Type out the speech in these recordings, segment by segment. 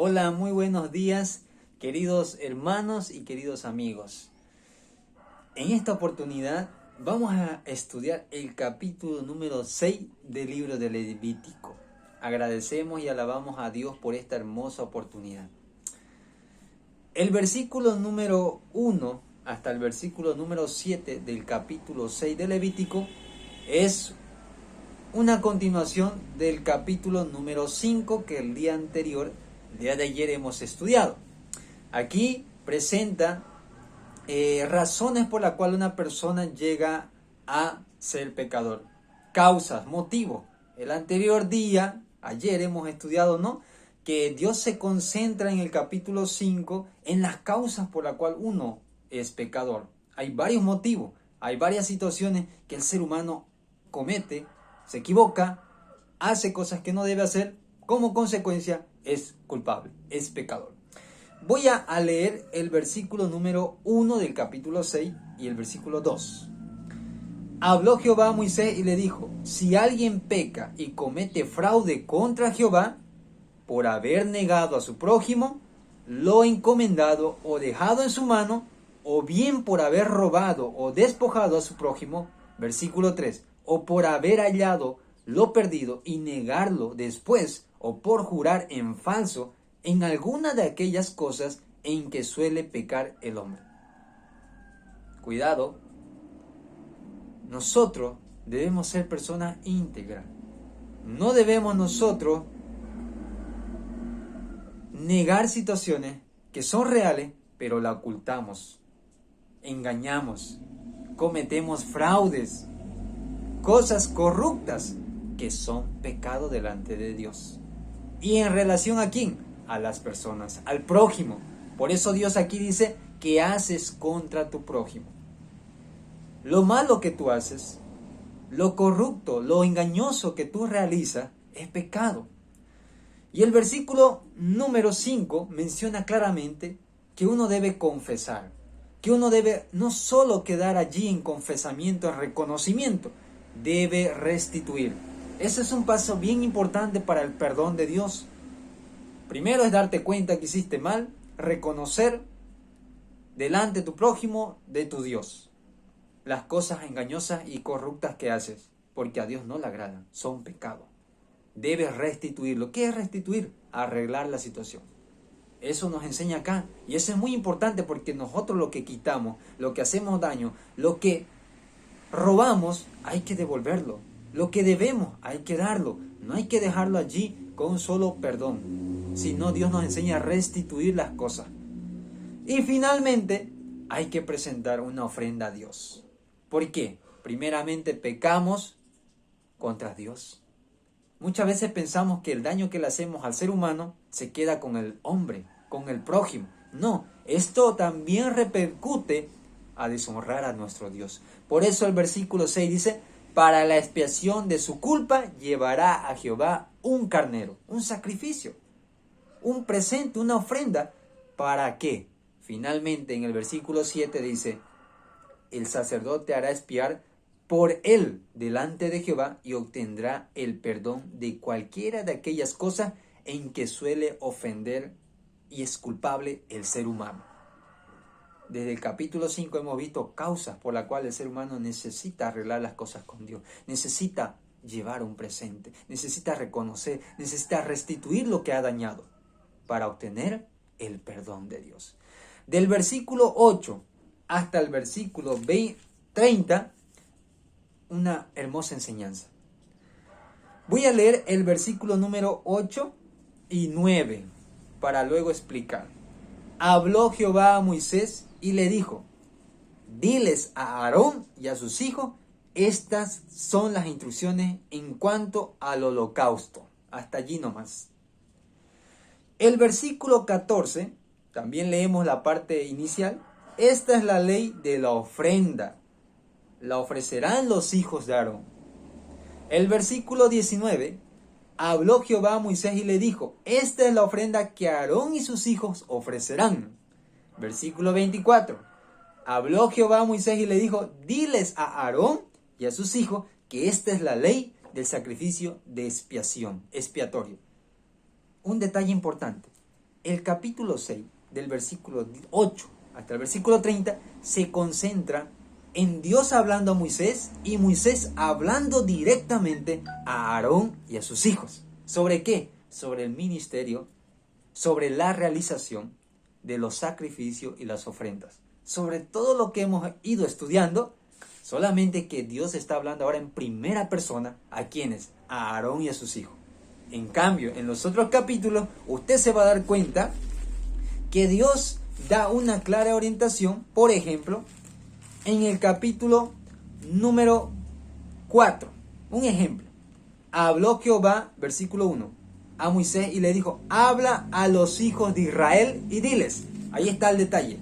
Hola, muy buenos días, queridos hermanos y queridos amigos. En esta oportunidad vamos a estudiar el capítulo número 6 del libro de Levítico. Agradecemos y alabamos a Dios por esta hermosa oportunidad. El versículo número 1 hasta el versículo número 7 del capítulo 6 de Levítico es una continuación del capítulo número 5 que el día de ayer hemos estudiado. Aquí presenta razones por las cuales una persona llega a ser pecador. Causas, motivos. El anterior día, ayer hemos estudiado, ¿no?, que Dios se concentra en el capítulo 5 en las causas por las cuales uno es pecador. Hay varios motivos, hay varias situaciones que el ser humano comete, se equivoca, hace cosas que no debe hacer, como consecuencia es culpable, es pecador. Voy a leer el versículo número 1 del capítulo 6 y el versículo 2. Habló Jehová a Moisés y le dijo: si alguien peca y comete fraude contra Jehová, por haber negado a su prójimo, lo encomendado o dejado en su mano, o bien por haber robado o despojado a su prójimo, versículo 3, o por haber hallado lo perdido y negarlo después, o por jurar en falso, en alguna de aquellas cosas en que suele pecar el hombre. Cuidado, nosotros debemos ser personas íntegras. No debemos nosotros negar situaciones que son reales, pero la ocultamos, engañamos, cometemos fraudes, cosas corruptas que son pecado delante de Dios. ¿Y en relación a quién? A las personas, al prójimo. Por eso Dios aquí dice: ¿qué haces contra tu prójimo? Lo malo que tú haces, lo corrupto, lo engañoso que tú realizas es pecado. Y el versículo número 5 menciona claramente que uno debe confesar, que uno debe no solo quedar allí en confesamiento, en reconocimiento, debe restituir. Ese es un paso bien importante para el perdón de Dios. Primero es darte cuenta que hiciste mal, reconocer delante de tu prójimo, de tu Dios, las cosas engañosas y corruptas que haces, porque a Dios no le agradan, son pecado. Debes restituirlo. ¿Qué es restituir? Arreglar la situación. Eso nos enseña acá. Y eso es muy importante porque nosotros lo que quitamos, lo que hacemos daño, lo que robamos, hay que devolverlo. Lo que debemos, hay que darlo. No hay que dejarlo allí con solo perdón. Sino Dios nos enseña a restituir las cosas. Y finalmente, hay que presentar una ofrenda a Dios. ¿Por qué? Primeramente, pecamos contra Dios. Muchas veces pensamos que el daño que le hacemos al ser humano se queda con el hombre, con el prójimo. No, esto también repercute a deshonrar a nuestro Dios. Por eso el versículo 6 dice: para la expiación de su culpa llevará a Jehová un carnero, un sacrificio, un presente, una ofrenda. ¿Para qué? Finalmente en el versículo 7 dice: el sacerdote hará expiar por él delante de Jehová y obtendrá el perdón de cualquiera de aquellas cosas en que suele ofender y es culpable el ser humano. Desde el capítulo 5 hemos visto causas por las cuales el ser humano necesita arreglar las cosas con Dios, necesita llevar un presente, necesita reconocer, necesita restituir lo que ha dañado para obtener el perdón de Dios. Del versículo 8 hasta el versículo 30, una hermosa enseñanza. Voy a leer el versículo número 8 y 9 para luego explicar. Habló Jehová a Moisés y le dijo: diles a Aarón y a sus hijos, estas son las instrucciones en cuanto al holocausto. Hasta allí nomás. El versículo 14, también leemos la parte inicial. Esta es la ley de la ofrenda. La ofrecerán los hijos de Aarón. El versículo 19, habló Jehová a Moisés y le dijo: esta es la ofrenda que Aarón y sus hijos ofrecerán. Versículo 24, habló Jehová a Moisés y le dijo: diles a Aarón y a sus hijos que esta es la ley del sacrificio de expiación, expiatorio. Un detalle importante: El capítulo 6, del versículo 8 hasta el versículo 30, se concentra en Dios hablando a Moisés y Moisés hablando directamente a Aarón y a sus hijos. ¿Sobre qué? Sobre el ministerio, sobre la realización de los sacrificios y las ofrendas. Sobre todo lo que hemos ido estudiando, solamente que Dios está hablando ahora en primera persona. ¿A quiénes? A Aarón y a sus hijos. En cambio, en los otros capítulos, usted se va a dar cuenta que Dios da una clara orientación. Por ejemplo, en el capítulo número 4, un ejemplo. Habló Jehová, versículo 1, a Moisés y le dijo, habla a los hijos de Israel y diles. Ahí está el detalle.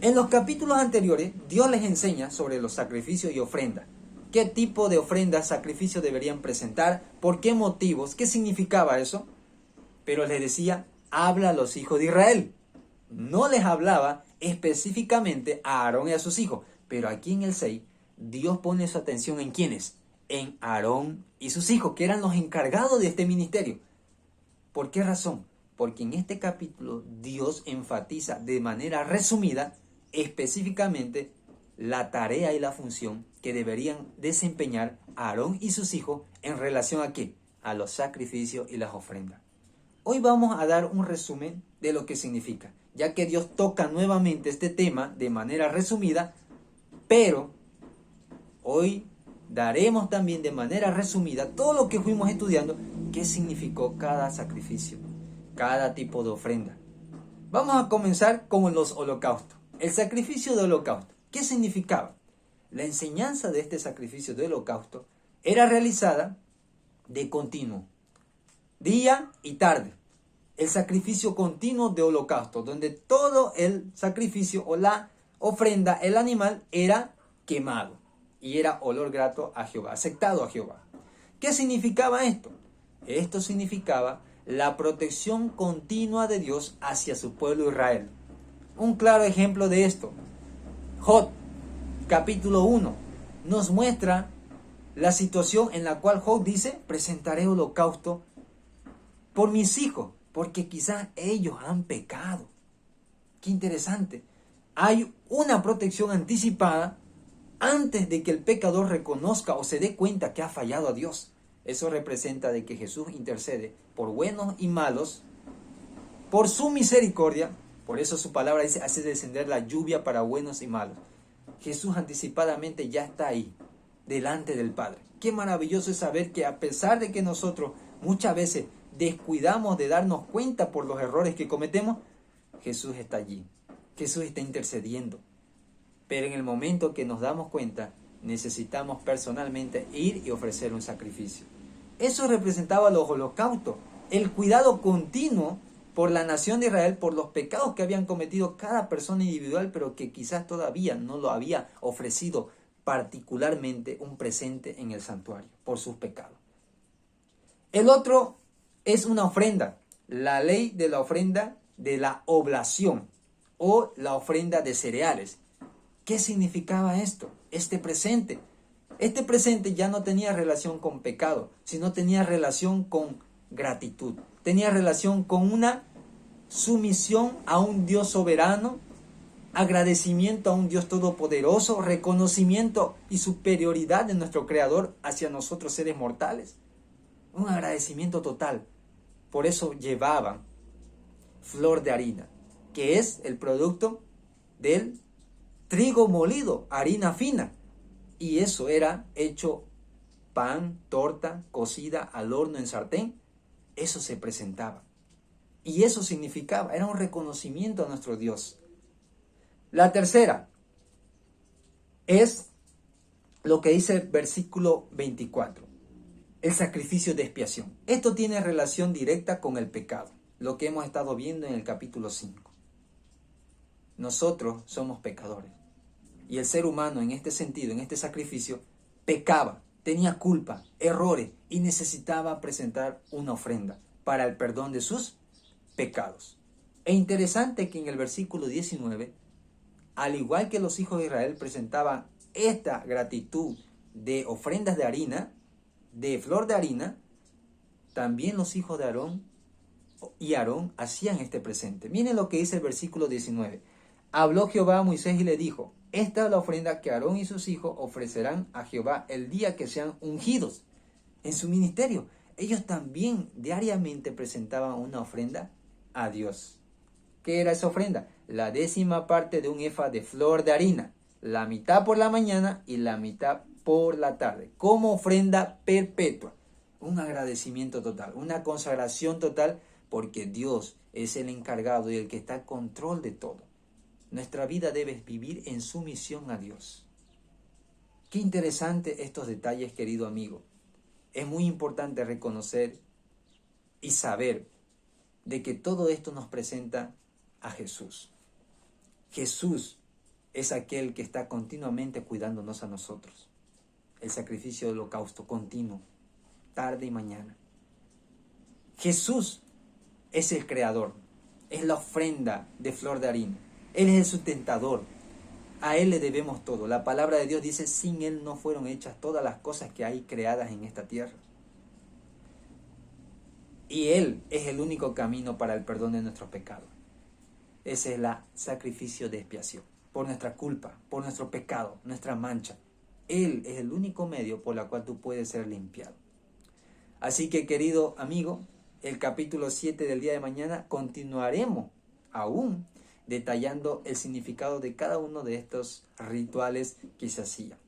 En los capítulos anteriores, Dios les enseña sobre los sacrificios y ofrendas. ¿Qué tipo de ofrendas, sacrificios deberían presentar? ¿Por qué motivos? ¿Qué significaba eso? Pero les decía, habla a los hijos de Israel. No les hablaba específicamente a Aarón y a sus hijos. Pero aquí en el 6, Dios pone su atención en ¿quiénes? En Aarón y sus hijos, que eran los encargados de este ministerio. ¿Por qué razón? Porque en este capítulo Dios enfatiza de manera resumida específicamente la tarea y la función que deberían desempeñar Aarón y sus hijos en relación a ¿qué? A los sacrificios y las ofrendas. Hoy vamos a dar un resumen de lo que significa, ya que Dios toca nuevamente este tema de manera resumida, pero hoy daremos también de manera resumida todo lo que fuimos estudiando, qué significó cada sacrificio, cada tipo de ofrenda. Vamos a comenzar con los holocaustos. El sacrificio de holocausto, ¿qué significaba? La enseñanza de este sacrificio de holocausto era realizada de continuo, día y tarde. El sacrificio continuo de holocausto, donde todo el sacrificio o la ofrenda, el animal, era quemado y era olor grato a Jehová, aceptado a Jehová. ¿Qué significaba esto? Esto significaba la protección continua de Dios hacia su pueblo Israel. Un claro ejemplo de esto, Job, capítulo 1, nos muestra la situación en la cual Job dice, presentaré holocausto por mis hijos, porque quizás ellos han pecado. Qué interesante. Hay una protección anticipada antes de que el pecador reconozca o se dé cuenta que ha fallado a Dios. Eso representa de que Jesús intercede por buenos y malos, por su misericordia. Por eso su palabra dice, hace descender la lluvia para buenos y malos. Jesús anticipadamente ya está ahí, delante del Padre. Qué maravilloso es saber que a pesar de que nosotros muchas veces descuidamos de darnos cuenta por los errores que cometemos, Jesús está allí. Jesús está intercediendo. Pero en el momento que nos damos cuenta, necesitamos personalmente ir y ofrecer un sacrificio. Eso representaba los holocaustos, el cuidado continuo por la nación de Israel, por los pecados que habían cometido cada persona individual, pero que quizás todavía no lo había ofrecido particularmente un presente en el santuario por sus pecados. El otro es una ofrenda, la ley de la ofrenda de la oblación o la ofrenda de cereales. ¿Qué significaba esto? Este presente ya no tenía relación con pecado, sino tenía relación con gratitud. Tenía relación con una sumisión a un Dios soberano, agradecimiento a un Dios todopoderoso, reconocimiento y superioridad de nuestro Creador hacia nosotros seres mortales. Un agradecimiento total. Por eso llevaban flor de harina, que es el producto del trigo molido, harina fina. Y eso era hecho pan, torta, cocida al horno en sartén. Eso se presentaba. Y eso significaba, era un reconocimiento a nuestro Dios. La tercera es lo que dice el versículo 24. El sacrificio de expiación. Esto tiene relación directa con el pecado, lo que hemos estado viendo en el capítulo 5. Nosotros somos pecadores. Y el ser humano en este sentido, en este sacrificio, pecaba, tenía culpa, errores y necesitaba presentar una ofrenda para el perdón de sus pecados. Es interesante que en el versículo 19, al igual que los hijos de Israel presentaban esta gratitud de ofrendas de harina, de flor de harina, también los hijos de Aarón y Aarón hacían este presente. Miren lo que dice el versículo 19. Habló Jehová a Moisés y le dijo: esta es la ofrenda que Aarón y sus hijos ofrecerán a Jehová el día que sean ungidos en su ministerio. Ellos también diariamente presentaban una ofrenda a Dios. ¿Qué era esa ofrenda? La 10ª parte de un efa de flor de harina, la mitad por la mañana y la mitad por la tarde, como ofrenda perpetua. Un agradecimiento total, una consagración total, porque Dios es el encargado y el que está al control de todo. Nuestra vida debe vivir en sumisión a Dios. Qué interesante estos detalles, querido amigo. Es muy importante reconocer y saber de que todo esto nos presenta a Jesús. Jesús es aquel que está continuamente cuidándonos a nosotros. El sacrificio del holocausto continuo, tarde y mañana. Jesús es el creador, es la ofrenda de flor de harina. Él es el sustentador. A Él le debemos todo. La palabra de Dios dice: sin Él no fueron hechas todas las cosas que hay creadas en esta tierra. Y Él es el único camino para el perdón de nuestros pecados. Ese es el sacrificio de expiación. Por nuestra culpa, por nuestro pecado, nuestra mancha. Él es el único medio por el cual tú puedes ser limpiado. Así que, querido amigo, el capítulo 7 del día de mañana continuaremos aún detallando el significado de cada uno de estos rituales que se hacían.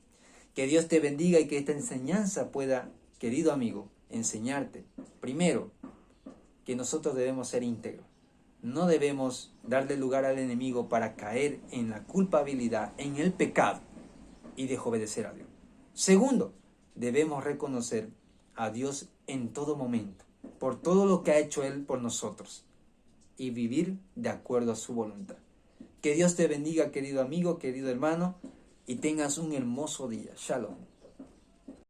Que Dios te bendiga y que esta enseñanza pueda, querido amigo, enseñarte, primero, que nosotros debemos ser íntegros. No debemos darle lugar al enemigo para caer en la culpabilidad, en el pecado y desobedecer a Dios. Segundo, debemos reconocer a Dios en todo momento, por todo lo que ha hecho Él por nosotros, y vivir de acuerdo a su voluntad. Que Dios te bendiga, querido amigo, querido hermano, y tengas un hermoso día. Shalom.